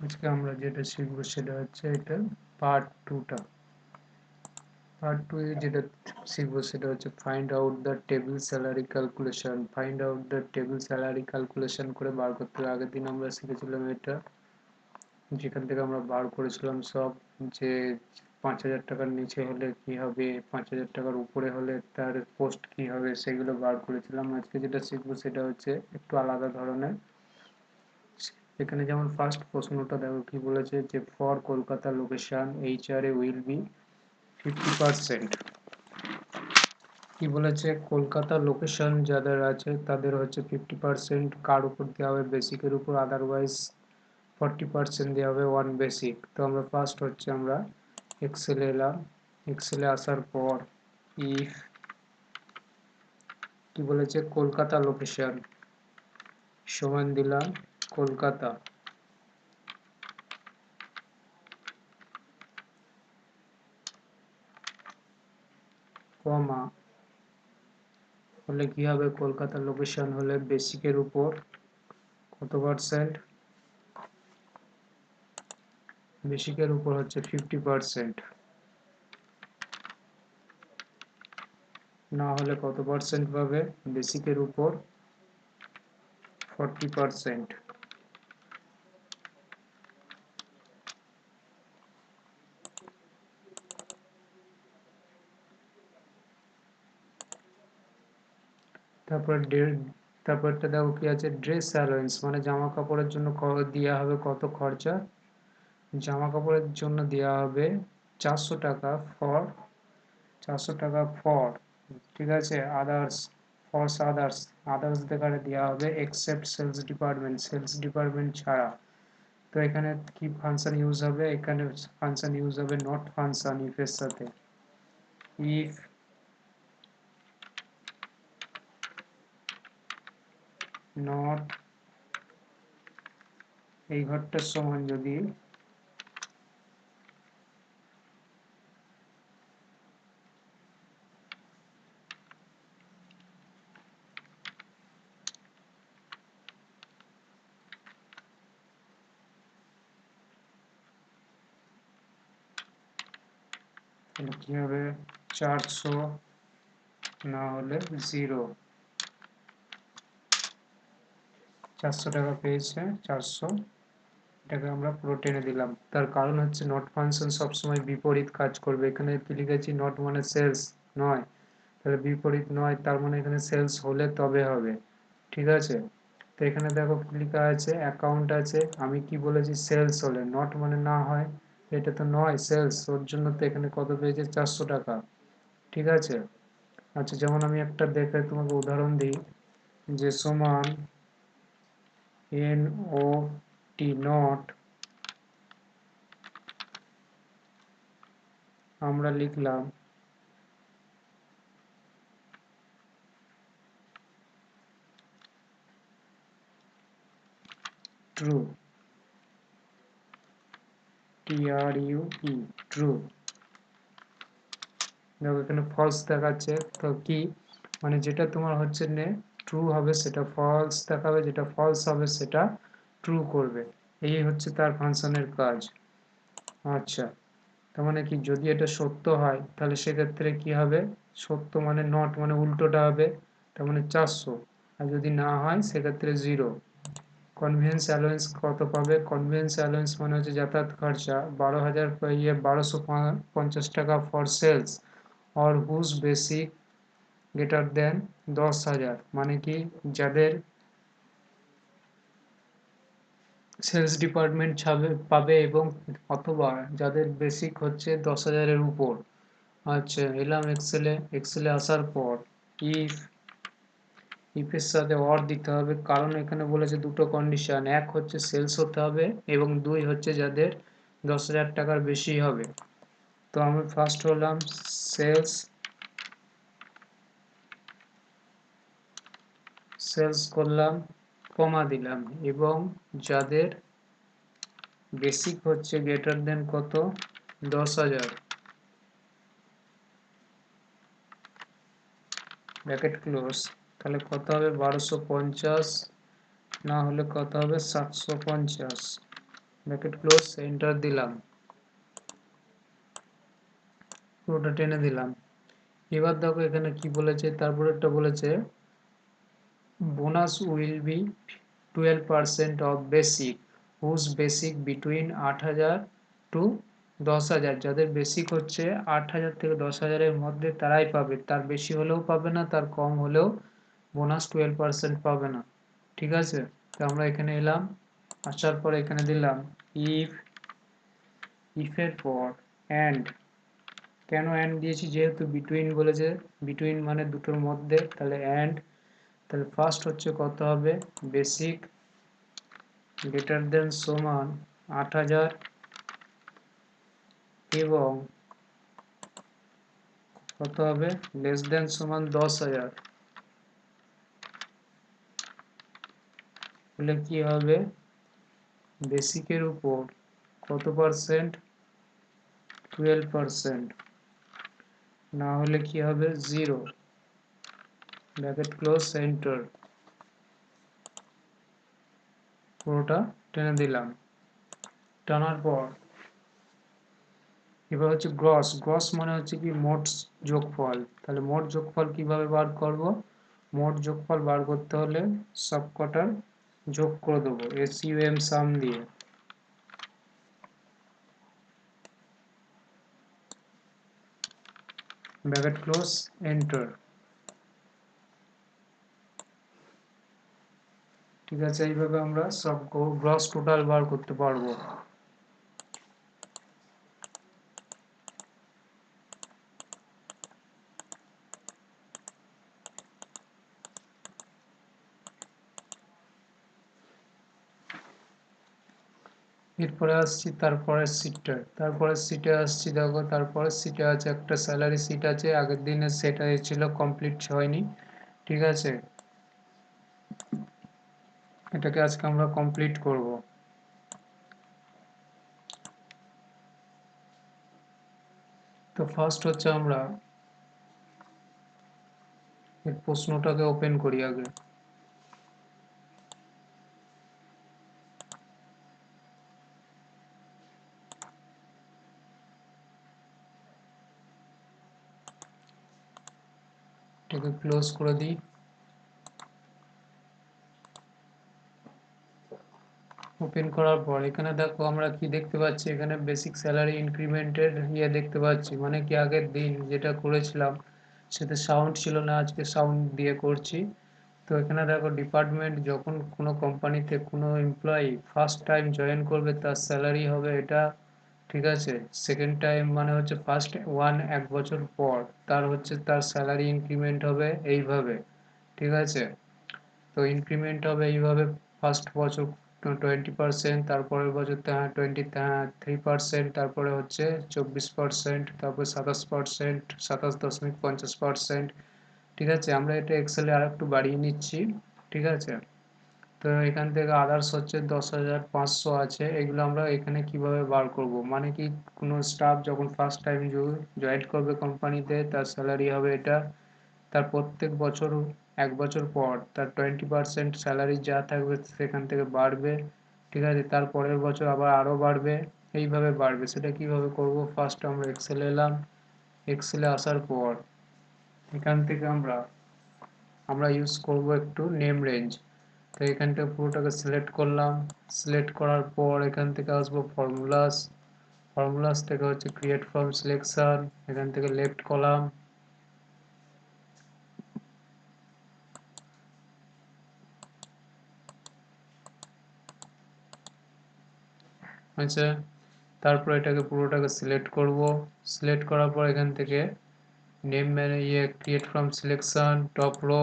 আজকে আমরা যেটা শিখব সেটা হচ্ছে এটা পার্ট 2টা। পার্ট 2 এ যেটা শিখব সেটা হচ্ছে find out the table salary calculation. Find out the table salary calculation করে বার করতে হবে। আগের দিন আমরা শিখেছিলাম এটা, যেখান থেকে আমরা বার করেছিলাম সব, যে 5,000 টাকার নিচে হলে কি হবে, 5,000 টাকার উপরে হলে তার পোস্ট কি হবে, সেগুলো বার করেছিলাম। আজকে যেটা শিখবো সেটা হচ্ছে একটু আলাদা ধরনের। এখানে যেমন ফার্স্ট প্রশ্নটা দেখো কি বলেছে, যে for Kolkata location HRA will be 50%। কি বলেছে, কলকাতা লোকেশন যাদের আছে তাদের হচ্ছে 50% কার উপর দেওয়া হবে, বেসিকের উপর, আদারওয়াইজ 40% দেওয়া হবে ওয়ান বেসিক। তো আমরা ফার্স্ট হচ্ছে আমরা এক্সেলে এলাম। এক্সেলে আসার পর ইফ কি বলেছে, কলকাতা লোকেশন সমান দিলাম কলকাতা, কমা, হলে কি হবে, কলকাতা লোকেশন হলে বেসিকের উপর কত পার্সেন্ট, বেসিকের উপর হচ্ছে 50%, না হলে কত পার্সেন্ট পাবে, বেসিকের উপর 40%। তারপরটা দেখো কি আছে, ড্রেস অ্যালাউন্স মানে জামা কাপড়ের জন্য দেওয়া হবে কত খরচা, জামা কাপড়ের জন্য দেওয়া হবে 400 টাকা ফর, 400 টাকা ফর, ঠিক আছে, আদার্স, ফর আদার্স, আদার্স দেখারে দেওয়া হবে except sales department, sales department ছাড়া। তো এখানে কি ফাংশন ইউজ হবে, এখানে ফাংশন ইউজ হবে নট ফাংশন ইফ এর সাথে। ইফ নট, এই ঘরটার সমান যদি কি হবে 400, না হলে 0। 400 টাকা পেয়েছে, 400 টাকা আমরা পুরো টেনে দিলাম। তার কারণ হচ্ছে নট ফাংশন সবসময় বিপরীত কাজ করবে। এখানে কি লিখেছি, নট মানে সেলস নয়, তাহলে বিপরীত নয়, তার মানে এখানে সেলস হলে তবে হবে, ঠিক আছে। তো এখানে দেখো কি লেখা আছে, অ্যাকাউন্ট আছে, আমি কি বলেছি, সেলস হলে, নট মানে না হয়, এটা তো নয় সেলস, ওর জন্য তো এখানে কত পেয়েছে, 400 টাকা, ঠিক আছে। আচ্ছা, যেমন আমি একটা দেখে তোমাকে উদাহরণ দিই, যে সমান NOT নট, আমরা লিখলাম ট্রু, TRUE, ট্রু। দেখো এখানে ফলস দেখাচ্ছে, তো কি মানে যেটা তোমার হচ্ছে নে ট্রু হবে সেটা ফলস দেখাবে, যেটা ফলস হবে সেটা ট্রু করবে, এই হচ্ছে তার ফাংশনের কাজ। আচ্ছা, তার মানে কি, যদি এটা সত্য হয় তাহলে সেক্ষেত্রে কি হবে, সত্য মানে নট মানে উল্টোটা হবে, তার মানে 400, আর যদি না হয় সেক্ষেত্রে 0। কনভেন্স অ্যালাউন্স কত পাবে, কনভেন্স অ্যালাউন্স মানে হচ্ছে যাতায়াত খরচা 12,000 1250 টাকা for sales or whose basic greater than 10,000, মানে কি, যাদের সেলস ডিপার্টমেন্ট পাবে এবং অথবা যাদের বেসিক হচ্ছে 10,000-এর উপর। আচ্ছা, এলাম এক্সেলে, এক্সেলে আসার পর ইফ, ইফের সাথে অর দিতে হবে, কারণ এখানে বলেছে দুটো কন্ডিশন, এক হচ্ছে সেলস হতে হবে এবং দুই হচ্ছে যাদের 10,000 টাকার বেশি হবে। তো আমি ফার্স্ট হলাম সেলস, সেলস করলাম, কমা দিলাম, এবং যাদের বেসিক হচ্ছে গ্রেটার দেন কত, 10,000, ব্র্যাকেট ক্লোজ, তাহলে কত হবে 1250, না হলে কত হবে 750, ব্র্যাকেট ক্লোজ, এন্টার দিলাম, পুরোটা টেনে দিলাম। এবার দেখো এখানে কি বলেছে, তারপরে একটা বলেছে bonus will be 12% of basic whose basic between 8,000 to 10,000। যাদের বেসিক হচ্ছে 8,000 থেকে 10,000-এর মধ্যে তারাই পাবে, তার বেশি হলেও পাবে না, তার কম হলেও বোনাস 12% পাবে না। ঠিক আছে, তো আমরা এখানে এলাম, আসার পর এখানে দিলাম ইফ, ইফের পর অ্যান্ড। কেন অ্যান্ড দিয়েছি, যেহেতু বিটুইন বলেছে, বিটুইন মানে দুটোর মধ্যে, তাহলে অ্যান্ড। তাহলে ফার্স্ট হচ্ছে কত হবে, বেসিক গ্রেটার দেন সমান 8,000 এবং কত হবে লেস দেন সমান 10,000। তাহলে কি হবে, বেসিকের উপর কত পার্সেন্ট, 12%, না হলে কি হবে 0, ব্র্যাকেট ক্লোজ, এন্টার, পুরোটা টেনে দিলাম। টানার পর এবার হচ্ছে গ্রস, গ্রস মানে হচ্ছে কি মোট যোগফল। তাহলে মোট যোগফল কিভাবে বার করব, মোট যোগফল বার করতে হলে সবকটার যোগ করে দেবো এসইউএম সাম দিয়ে, ব্র্যাকেট ক্লোজ, এন্টার। ঠিক আছে, এইভাবে আমরা সব গ্রস টোটাল বার করতে পারবো। এরপরে আসছি তারপরের সিটটা, তারপরের সিটে আসছি, দেখো তারপরের সিটে আছে একটা স্যালারি সিট আছে, আগের দিনে সেটা ছিল কমপ্লিট হয়নি। ঠিক আছে, এটাকে আজকে আমরা কমপ্লিট করব। তো ফার্স্ট হচ্ছে আমরা এই প্রশ্নটাকে ওপেন করি আগে। এটাকে ক্লোজ করে দিই। ওপেন করার পর এখানে দেখো আমরা কি দেখতে পাচ্ছি, এখানে বেসিক স্যালারি ইনক্রিমেন্টের দেখতে পাচ্ছি, মানে কি আগের দিন যেটা করেছিলাম সেটা সাউন্ড ছিল না, আজকে সাউন্ড দিয়ে করছি। তো এখানে দেখো ডিপার্টমেন্ট, যখন কোনো কোম্পানিতে কোনো এমপ্লয়ি ফার্স্ট টাইম জয়েন করবে তার স্যালারি হবে এটা। ঠিক আছে, সেকেন্ড টাইম মানে হচ্ছে ফার্স্ট ওয়ান, 1 বছর পর তার হচ্ছে তার স্যালারি ইনক্রিমেন্ট হবে এইভাবে। ঠিক আছে, তো ইনক্রিমেন্ট হবে এইভাবে, ফার্স্ট বছর 20%, তারপরের বছর 23%, তারপরে হচ্ছে 24%, তারপরে 27%, 27.50%। ঠিক আছে, আমরা এটা এক্সেলে আর একটু বাড়িয়ে নিচ্ছি। ঠিক আছে, তো এখান থেকে আদার্স হচ্ছে 10,500 আছে, এগুলো আমরা এখানে কিভাবে বার করব, মানে কি কোনো স্টাফ যখন ফার্স্ট টাইম জয়েন করবে কোম্পানিতে তার স্যালারি হবে এটা, তার প্রত্যেক বছর 1 বছর পর তার 20% স্যালারি যা থাকবে সেখান থেকে বাড়বে। ঠিক আছে, তার পরের বছর আবার আরও বাড়বে, এইভাবে বাড়বে। সেটা কিভাবে করব, ফার্স্ট আমরা এক্সেলে এলাম, এক্সেলে আসার পর এখান থেকে আমরা ইউজ করব একটু নেম রেঞ্জ। তো এখানটা পুরোটাকে সিলেক্ট করলাম, সিলেক্ট করার পর এখান থেকে আসবো ফর্মুলাস, ফর্মুলাস থেকে হচ্ছে ক্রিয়েট ফ্রম সিলেকশন, এখান থেকে লেফট কলাম, আচ্ছা, তারপর এটাকে পুরোটাকে সিলেক্ট করব, সিলেক্ট করার পর এখান থেকে name create from selection top row,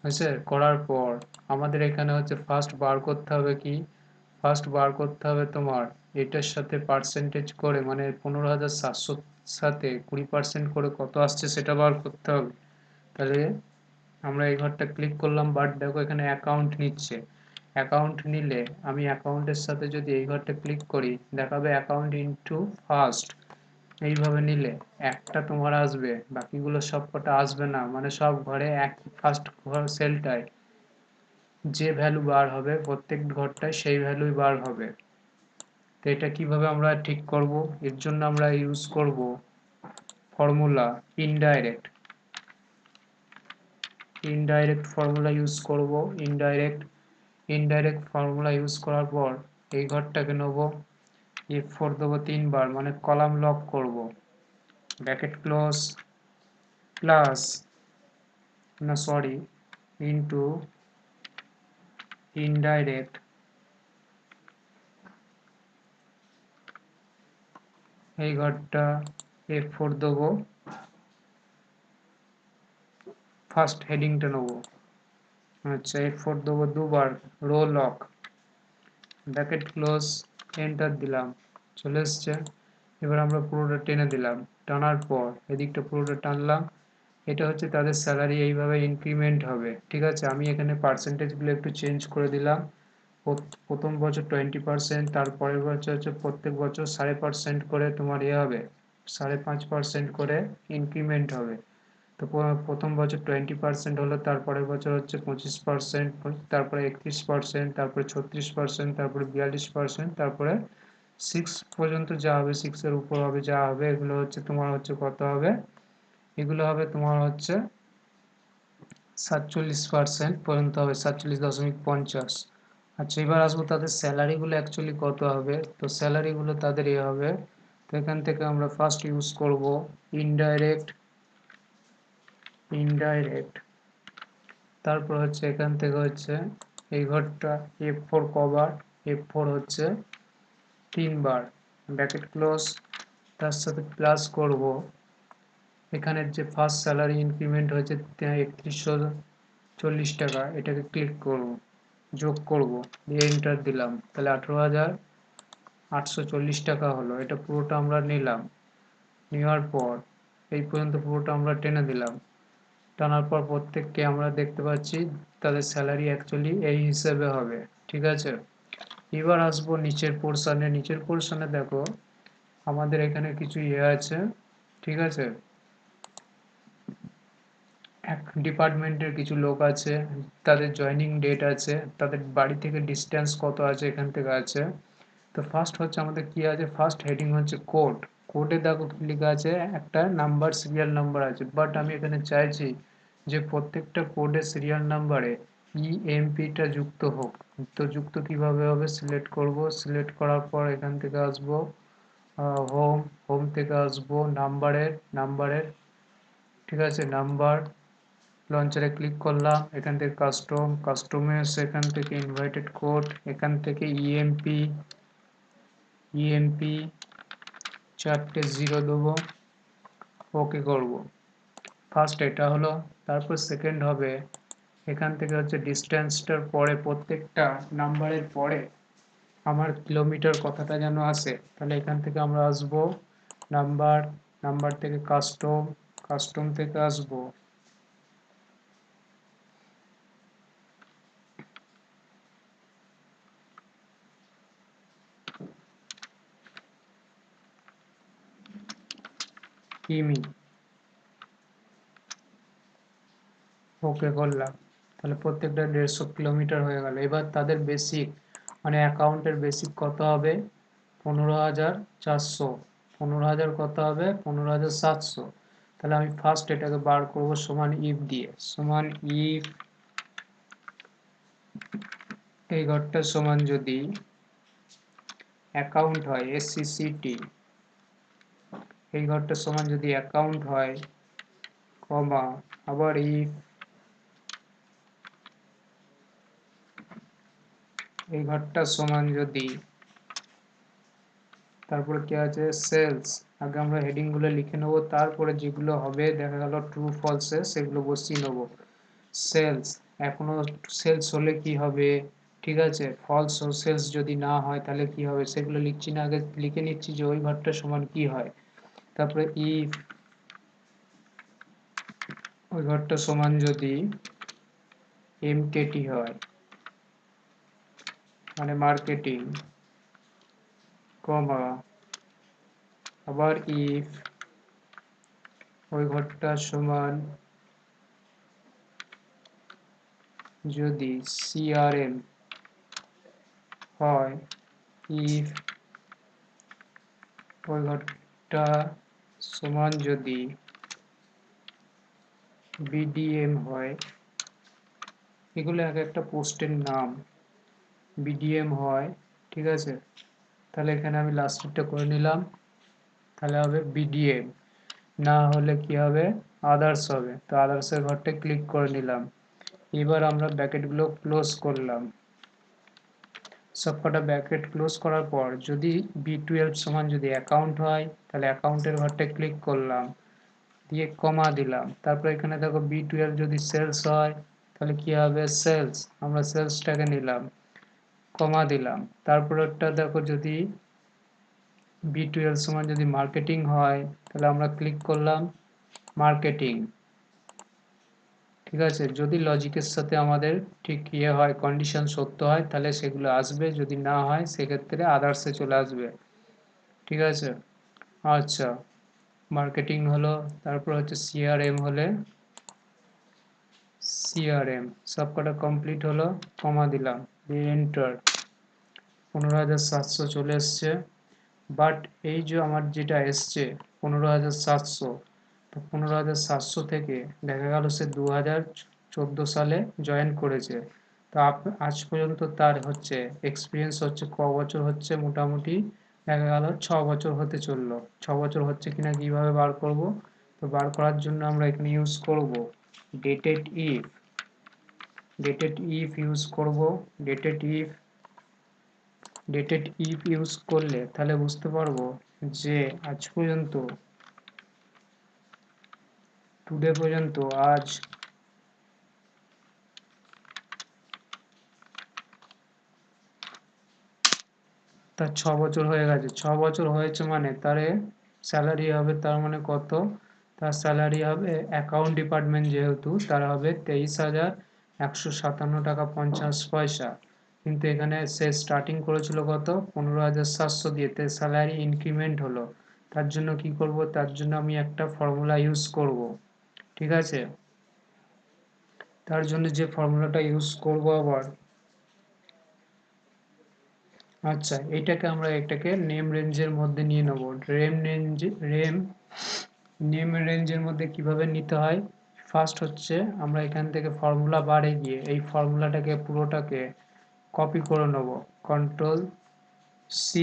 হয়েছে। করার পর আমাদের এখানে হচ্ছে ফার্স্ট বার করতে হবে কি, ফার্স্ট বার করতে হবে তোমার এটার সাথে পার্সেন্টেজ করে, মানে 15,700 সাথে 20% করে কত আসছে সেটা বার করতে হবে। তাহলে আমরা এই ঘরটা ক্লিক করলাম, বাট দেখো এখানে অ্যাকাউন্ট নিচ্ছে, অ্যাকাউন্ট নিলে আমি অ্যাকাউন্টের সাথে যদি এই ঘরটা ক্লিক করি দেখাবে অ্যাকাউন্ট ইনটু ফার্স্ট, এইভাবে নিলে একটা তোমার আসবে, বাকিগুলো সব কটা আসবে না, মানে সব ঘরে এক ফার্স্ট ঘর সেলটাই যে ভ্যালু বার হবে প্রত্যেক ঘরটায় সেই ভ্যালুই বার হবে। তো এটা কিভাবে আমরা ঠিক করব? এর জন্য আমরা ইউজ করব ফর্মুলা ইনডাইরেক্ট ফর্মুলা ইউজ করব। ইনডাইরেক্ট ফর্মুলা ইউজ করার পর এই ঘরটাকে নেব, F4 দেবো 3 বার, মানে কলাম লক করব, ব্র্যাকেট ক্লোজ, প্লাস না সরি ইনটু ইনডাইরেক্ট এই ঘরটা F4 দেবো, ফার্স্ট হেডিংটা নেব, আচ্ছা F4 দেবো 2 বার, row lock, bracket close, enter দিলাম, চলে এসছে। এবার আমরা পুরোটা টেনে দিলাম, টানার পর এদিকটা পুরোটা টানলাম। এটা হচ্ছে তাদের স্যালারি এইভাবে ইনক্রিমেন্ট হবে, ঠিক আছে। আমি এখানে পার্সেন্টেজগুলো একটু চেঞ্জ করে দিলাম। প্রথম বছর 20%, তারপরের বছর হচ্ছে প্রত্যেক বছর 5.5% করে তোমার হবে, 5.5% করে ইনক্রিমেন্ট হবে। তো প্রথম বছর 20% হলো, তারপরের বছর হচ্ছে 25%, তারপরে 31%, তারপরে 36%, তারপরে 42%, তারপরে 6 পর্যন্ত যা হবে, 6-এর উপর হবে যা হবে, এগুলো হচ্ছে তোমার হচ্ছে কত হবে, এগুলো হবে তোমার হচ্ছে 47% পর্যন্ত হবে, 47.50। আচ্ছা, এবার আসবো তাদের স্যালারিগুলো অ্যাকচুয়ালি কত হবে। তো স্যালারিগুলো তাদের হবে। তো এখান থেকে আমরা ফার্স্ট ইউজ করব ইনডাইরেক্ট, তারপর হচ্ছে এখান থেকে হচ্ছে এই ঘরটা F4 কভার, F4 হচ্ছে 3 বার, ব্র্যাকেট ক্লোজ, তার সাথে প্লাস করব এখানে যে ফার্স্ট স্যালারি ইনক্রিমেন্ট হয়েছে 3140 টাকা, এটাকে ক্লিক করব, যোগ করব, দিয়ে এন্টার দিলাম, তাহলে 18,840 টাকা হলো। এটা পুরোটা আমরা নিলাম, নেওয়ার পর এই পর্যন্ত পুরোটা আমরা টেনে দিলাম, টানার পর প্রত্যেককে আমরা দেখতে পাচ্ছি তাদের স্যালারি অ্যাকচুয়ালি এই হিসেবে হবে, ঠিক আছে। এবার আসবো নিচের পোর্শনে দেখো আমাদের এখানে কিছু আছে, ঠিক আছে। এক ডিপার্টমেন্টের কিছু লোক আছে, তাদের জয়েনিং ডেট আছে, তাদের বাড়ি থেকে ডিস্টেন্স কত আছে এখান থেকে আছে। তো ফার্স্ট হচ্ছে আমাদের কি আছে, ফার্স্ট হেডিং হচ্ছে কোড। কোডে দেখো কি লেখা আছে, একটা নাম্বার, সিরিয়াল নাম্বার আছে, বাট আমি এখানে চাইছি যে প্রত্যেকটা কোডের সিরিয়াল নাম্বারে ইএমপিটা যুক্ত হোক। তো যুক্ত কিভাবে হবে, সিলেক্ট করব, সিলেক্ট করার পর এখান থেকে আসবো হোম থেকে আসবো নাম্বারের, ঠিক আছে, নাম্বার, লঞ্চারে ক্লিক করলাম, এখান থেকে কাস্টমে এখান থেকে ইনভাইটেড কোড, এখান থেকে ইএমপি 4টে 0 দেবো, ওকে করব। ফার্স্ট এটা হলো। তারপর সেকেন্ড হবে এখান থেকে হচ্ছে ডিস্টেন্সটার পরে প্রত্যেকটা নাম্বারের পরে আমার কিলোমিটার কথাটা যেন আসে, তাহলে এখান থেকে আমরা আসবো নাম্বার থেকে কাস্টম থেকে আসবো কিমি, ওকে করলাম, তাহলে প্রত্যেকটা 150 কিলোমিটার হয়ে গেল। এবার তাদের বেসিক, মানে অ্যাকাউন্টের বেসিক কত হবে, 15,400, 15,000 কত হবে, 15,700। তাহলে আমি ফার্স্ট এটাকে বার করব সমান ইফ দিয়ে, সমান ইফ এই ঘরটার সমান যদি অ্যাকাউন্ট হয়, SCCT এই ঘরটার সমান যদি অ্যাকাউন্ট হয়, কমা, আবার ইফ এই ঘরটার সমান যদি, তারপরে কি আছে, সেলস। আগে আমরা হেডিং গুলো লিখে নেব, তারপরে যেগুলো হবে দেখা গেল ট্রু ফলসে সেগুলো বসিয়ে নেব। সেলস, এখনো সেলস হলে কি হবে, ঠিক আছে, ফলস সেলস যদি না হয় তাহলে কি হবে, সেগুলো লিখছি না, আগে লিখে নিচ্ছি যে ওই ঘরটার সমান কি হয়। তারপরে ইফ ওই ঘরটার সমান যদি MKT হয়, মানে মার্কেটিং, কমা, আবার ইফ ওই ঘরটার সমান যদি CRM হয়, if ওই ঘরটা সমান যদি BDM হয়, এগুলো এক একটা পোস্টের নাম, BDM হয়, ঠিক আছে। তাহলে এখানে আমি লাস্টেরটা করে নিলাম, তাহলে হবে BDM, না হলে কি হবে আদার্স হবে, তো আদার্সের ঘরটা ক্লিক করে নিলাম। এবার আমরা ব্র্যাকেটগুলো ক্লোজ করলাম, সবকটা ব্র্যাকেট ক্লোজ করার পর যদি B12 সমান যদি অ্যাকাউন্ট হয়, তাহলে অ্যাকাউন্টের ঘরটা ক্লিক করলাম, দিয়ে কমা দিলাম। তারপর এখানে দেখো B12 যদি সেলস হয়, তাহলে কি হবে সেলস, আমরা সেলসটাকে নিলাম, কমা দিলাম। তারপরটা দেখো যদি B12 সমান যদি মার্কেটিং হয়, তাহলে আমরা ক্লিক করলাম মার্কেটিং, ঠিক আছে। যদি লজিকের সাথে আমাদের ঠিক ইয়ে হয়, কন্ডিশন সত্য হয়, তাহলে সেগুলো আসবে, যদি না হয় সেক্ষেত্রে আদার্সে চলে আসবে, ঠিক আছে। আচ্ছা, মার্কেটিং হলো, তারপর হচ্ছে CRM হলে CRM, সবকটা কমপ্লিট হলো, কমা দিলাম, দিয়ে এন্টার। 15,700 চলে এসছে, বাট এই যে আমার যেটা এসছে 15,700, তো 15,700 থেকে দেখা গেল সে 2014 সালে জয়েন করেছে, তো আজ পর্যন্ত তার হচ্ছে এক্সপিরিয়েন্স হচ্ছে ক বছর হচ্ছে, মোটামুটি দেখা গেল 6 বছর হতে চললো। 6 বছর হচ্ছে কিনা কিভাবে বার করব, তো বার করার জন্য আমরা এখানে ইউজ করব ডেটেড ইফ, ইউজ করব। ডেটেড ইফ ইউজ করলে তাহলে বুঝতে পারবো যে আজ পর্যন্ত, টুডে পর্যন্ত, আজ তার 6 বছর হয়ে গেছে। 6 বছর হয়েছে মানে তার স্যালারি হবে, তার মানে কত, তার স্যালারি হবে অ্যাকাউন্ট ডিপার্টমেন্ট যেহেতু, তার হবে 23,157 টাকা 50 পয়সা। কিন্তু এখানে সে স্টার্টিং করেছিল কত 15,700 দিয়ে, তে স্যালারি ইনক্রিমেন্ট হলো। তার জন্য কি করব, তার জন্য আমি একটা ফর্মুলা ইউজ করব, ঠিক আছে। তার জন্য যে ফর্মুলাটা ইউজ করব আবার, আচ্ছা এটাকে আমরা এটাকে নেম রেঞ্জের মধ্যে নিয়ে নেব। নেম রেঞ্জের মধ্যে কিভাবে নিতে হয়, ফার্স্ট হচ্ছে আমরা এখান থেকে ফর্মুলা বারে গিয়ে এই ফর্মুলাটাকে পুরোটাকে কপি করে নেব, কন্ট্রোল সি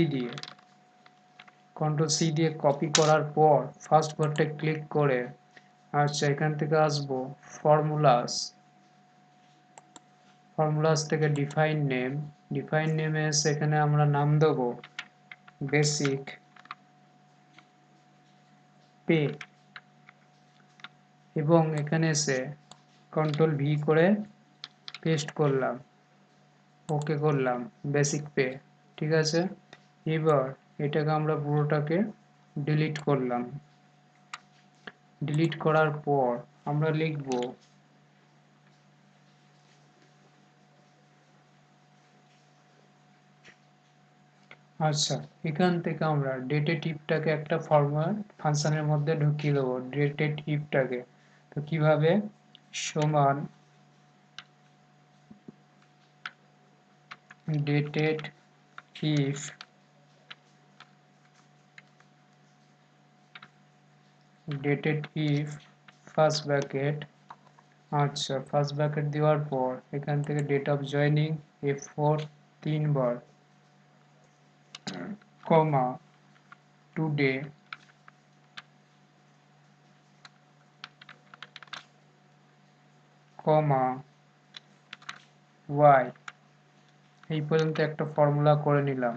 দিয়ে। কপি করার পর ফার্স্ট ঘরটা ক্লিক করে, আচ্ছা এখান থেকে আসবো ফর্মুলাস, থেকে ডিফাইন নেমে এসে এখানে আমরা নাম দেবো বেসিক পে, এবং এখানে এসে কন্ট্রোল ভি করে পেস্ট করলাম, ওকে করলাম, বেসিক পে, ঠিক আছে। এবার এটাকে আমরা পুরোটাকে ডিলিট করলাম। ডিলিট করার পর আমরা লিখব, আচ্ছা এখান থেকে আমরা ডেটেটিভটাকে একটা ফাংশনের মধ্যে ঢুকিয়ে দেবো, ডেটেটিভটাকে। তো কিভাবে, সমান ডেটেড ইফ ফার্স্ট ব্র্যাকেট, আচ্ছা ফার্স্ট ব্র্যাকেট দেওয়ার পর এখান থেকে ডেট অফ জয়নিং F4 3 বার, কমা টুডে, কমা ওয়াই। এই পর্যন্ত একটা ফর্মুলা করে নিলাম,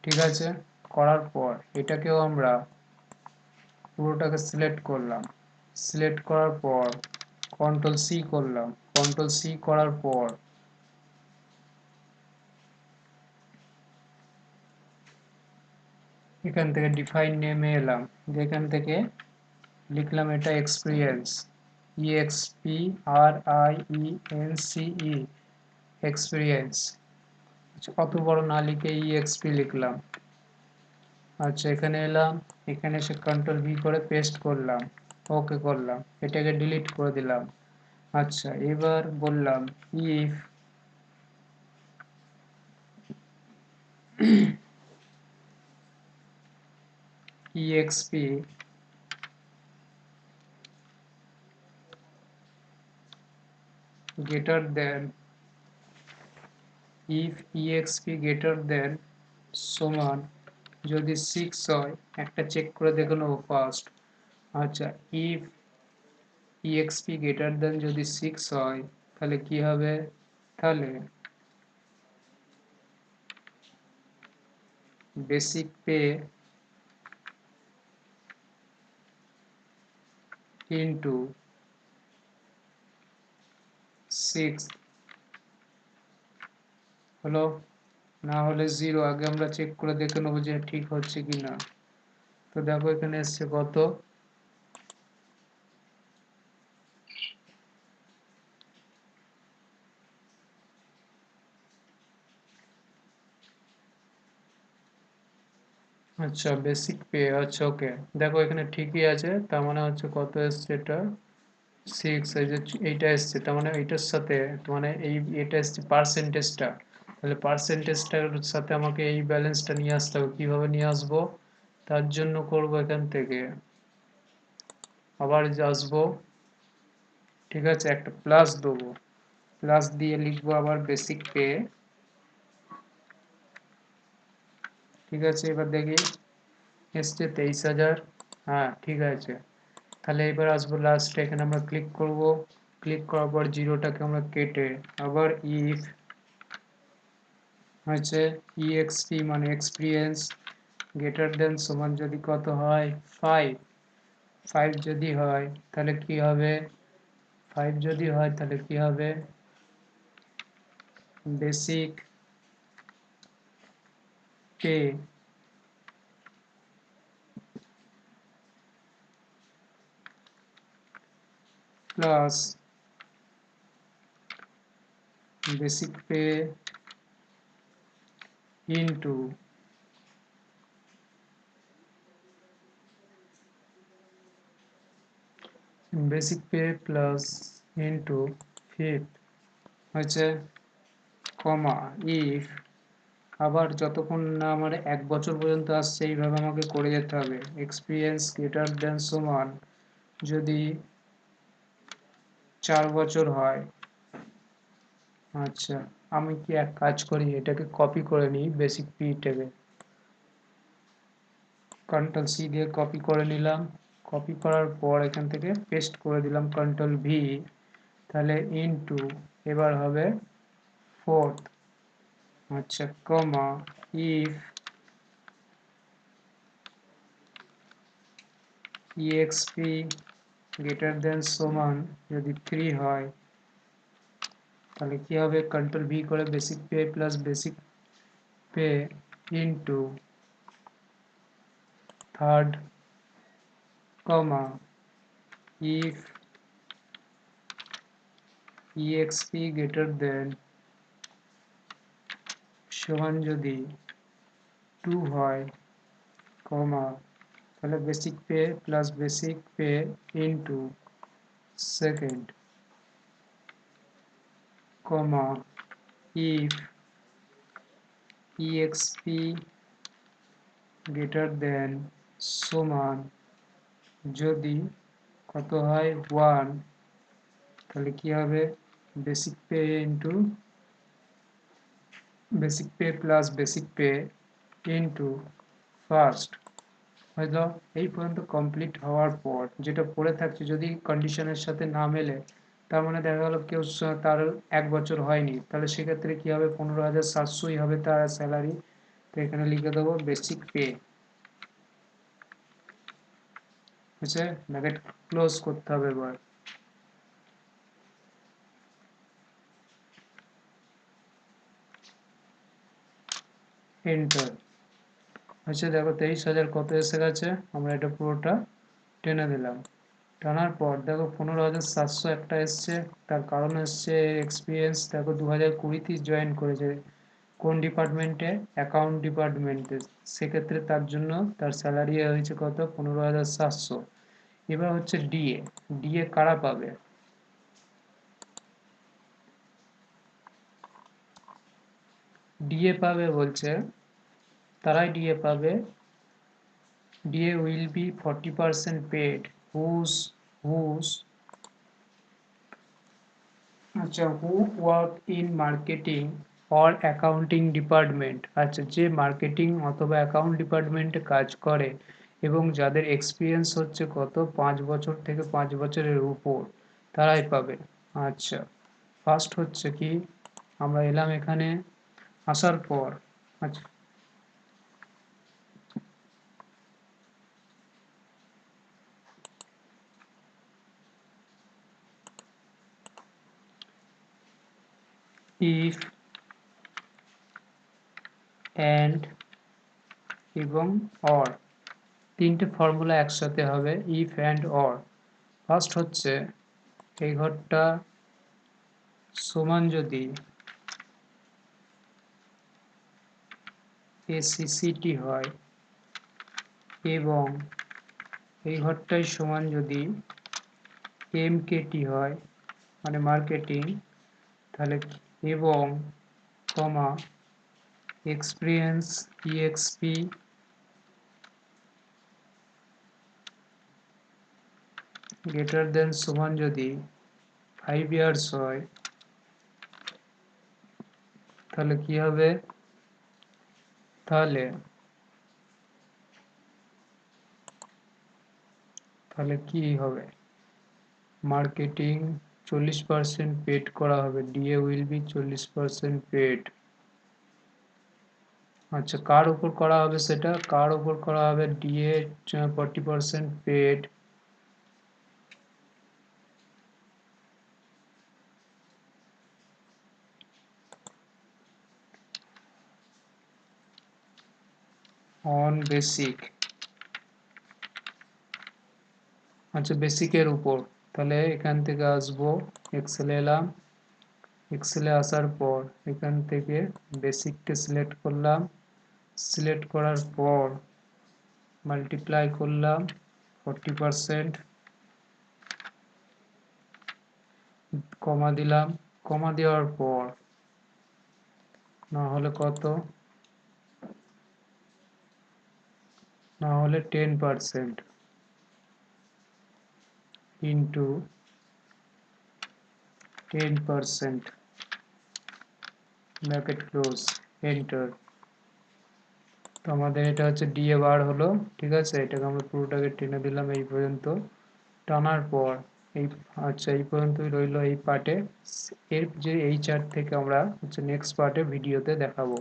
ঠিক আছে। করার পর এটাকেও আমরা পুরোটাকে সিলেক্ট করলাম, সিলেক্ট করার পর কন্ট্রোল সি করলাম, কন্ট্রোল সি করার পর এখান থেকে ডিফাইন নেমে এলাম, যেখান থেকে লিখলাম এটা এক্সপিরিয়েন্স, EXPRIENCE, এক্সপিরিয়েন্স, অত বড় না লিখে EXP লিখলাম। আচ্ছা এখানে এলাম, এখানে এসে কন্ট্রোল ভি করে পেস্ট করলাম, ওকে করলাম, এটাকে ডিলিট করে দিলাম। আচ্ছা, এবার বললাম if exp greater than if exp greater than সমান যদি 6 হয়, একটা চেক করে দেখে নেবো ফার্স্ট। আচ্ছা, if exp greater than যদি 6 হয় তাহলে কি হবে, তাহলে বেসিক পে ইনটু 6 হলো, না হলে 0। আগে আমরা চেক করে দেখে নেবো যে ঠিক হচ্ছে কিনা। তো দেখো এখানে এসছে কত, আচ্ছা বেসিক পে, আচ্ছা ওকে, দেখো এখানে ঠিকই আছে, তার মানে হচ্ছে কত এসছে এটা 6, এই যে এইটা এসছে, তার মানে এইটার সাথে, মানে এই এটা এসছে পার্সেন্টেজটা, তাহলে পার্সেন্টেজটার সাথে আমাকে এই ব্যালেন্সটা নিয়ে আসতে হবে। কিভাবে নিয়ে আসবো, তার জন্য করব এখান থেকে আবার আসবো, ঠিক আছে, একটা প্লাস দেবো, প্লাস দিয়ে লিখবো আবার বেসিক পে, ঠিক আছে। এবার দেখি এসছে 23,000, হ্যাঁ ঠিক আছে। তাহলে এবার আসবো লাস্টে, এখানে আমরা ক্লিক করব, ক্লিক করার পর জিরোটাকে আমরা কেটে আবার ইফ হচ্ছে ইএক্সপি মানে এক্সপিরিয়েন্স গ্রেটার দেন সমান যদি কত হয় 5, 5 যদি হয় তাহলে কি হবে, 5 যদি হয় তাহলে কি হবে, basic pay plus basic pay into basic pay plus into 5 হচ্ছে কমা ইফ, আবার যতক্ষণ না আমার 1 বছর পর্যন্ত আসছে এইভাবে আমাকে করে যেতে হবে, এক্সপিরিয়েন্স গ্রেটার দেন সমান যদি 4 বছর হয়। আচ্ছা, আমি কি এক কাজ করি, এটাকে কপি করে নিই বেসিক পি টেবে, কন্ট্রোল সি দিয়ে কপি করে নিলাম, কপি করার পর এখান থেকে পেস্ট করে দিলাম কন্ট্রোল ভি, তাহলে ইনটু এবার হবে 4, আচ্ছা comma if EXP greater than সমান যদি 3 হয় তাহলে কি হবে, কন্ট্রোল ভি করে basic pay plus basic pay into third comma if EXP greater than সমান যদি 2 হয় কমা, তাহলে basic pay plus basic pay into second comma if EXP greater than সমান যদি কত হয় 1, তাহলে কি হবে, basic pay into basic pay plus basic pay into first. হয়তো এই পর্যন্ত কমপ্লিট হওয়ার পর যেটা পড়ে থাকছে যদি কন্ডিশনের সাথে না মেলে, তার মানে দেখা গেল কেউ তার 1 বছর হয়নি, তাহলে সেক্ষেত্রে কি হবে, 15,700 হবে তার স্যালারি। তো এখানে লিখে দেবো বেসিক পে, বুঝছে, ব্র্যাকেট ক্লোজ করতে হবে এবার, এন্টার। আচ্ছা দেখো 23,000 কত এসে গেছে, আমরা এটা পুরোটা টেনে দিলাম, টানার পর দেখো 15,700 একটা এসছে, তার কারণ এসছে এক্সপিরিয়েন্স, দেখো 2020 জয়েন করেছে, কোন ডিপার্টমেন্টে, অ্যাকাউন্ট ডিপার্টমেন্টে, সেক্ষেত্রে তার জন্য তার স্যালারি হয়েছে কত 15,700। এবার হচ্ছে ডিএ, ডিএ কারা পাবে, ডিএ পাবে বলছে, তারাই ডিএ পাবে। DA will be 40% paid whose আচ্ছা who work in marketing or accounting department, আচ্ছা যে মার্কেটিং অথবা অ্যাকাউন্ট ডিপার্টমেন্টে কাজ করে এবং যাদের এক্সপিরিয়েন্স হচ্ছে কত 5 বছর থেকে 5 বছরের উপর, তারাই পাবে। আচ্ছা ফার্স্ট হচ্ছে কি, আমরা এলাম এখানে, আসার পর আচ্ছা ইফ অ্যান্ড এবং অর, তিনটে ফর্মুলা একসাথে হবে, ইফ অ্যান্ড অর। ফার্স্ট হচ্ছে এই ঘরটা সমান যদি এসিসিটি হয় এবং এই ঘরটাই সমান যদি এমকেটি হয় মানে মার্কেটিং, তাহলে এবং কমা এক্সপিরিয়েন্স ইএক্সপি গ্রেটার দেন সমান যদি 5 ইয়ার্স হয়, তাহলে কি হবে, তাহলে তাহলে কি হবে, মার্কেটিং 40% পেড করা হবে, ডিএ উইল বি 40% পেড। আচ্ছা কার উপর করা হবে, সেটা কার উপর করা হবে, ডিএ 40% পেড অন বেসিক, আচ্ছা বেসিকের উপর। তাহলে এখান থেকে আসবো, এক্সেলে এলাম, এক্সেলে আসার পর এখান থেকে বেসিকটা সিলেক্ট করলাম, সিলেক্ট করার পর মাল্টিপ্লাই করলাম 40%, কমা দিলাম, কমা দেওয়ার পর না হলে কত, না হলে 10% ইন্টু 10%, ব্র্যাকেট ক্লোজ, এন্টার। তো আমাদের এটা হচ্ছে ডিএ বার হলো, ঠিক আছে, এটাকে আমরা পুরোটাকে টেনে দিলাম এই পর্যন্ত, টানার পর এই, আচ্ছা এই পর্যন্তই রইলো এই পার্টে। এর যে এই চার্ট থেকে আমরা হচ্ছে নেক্সট পার্টে ভিডিওতে দেখাবো।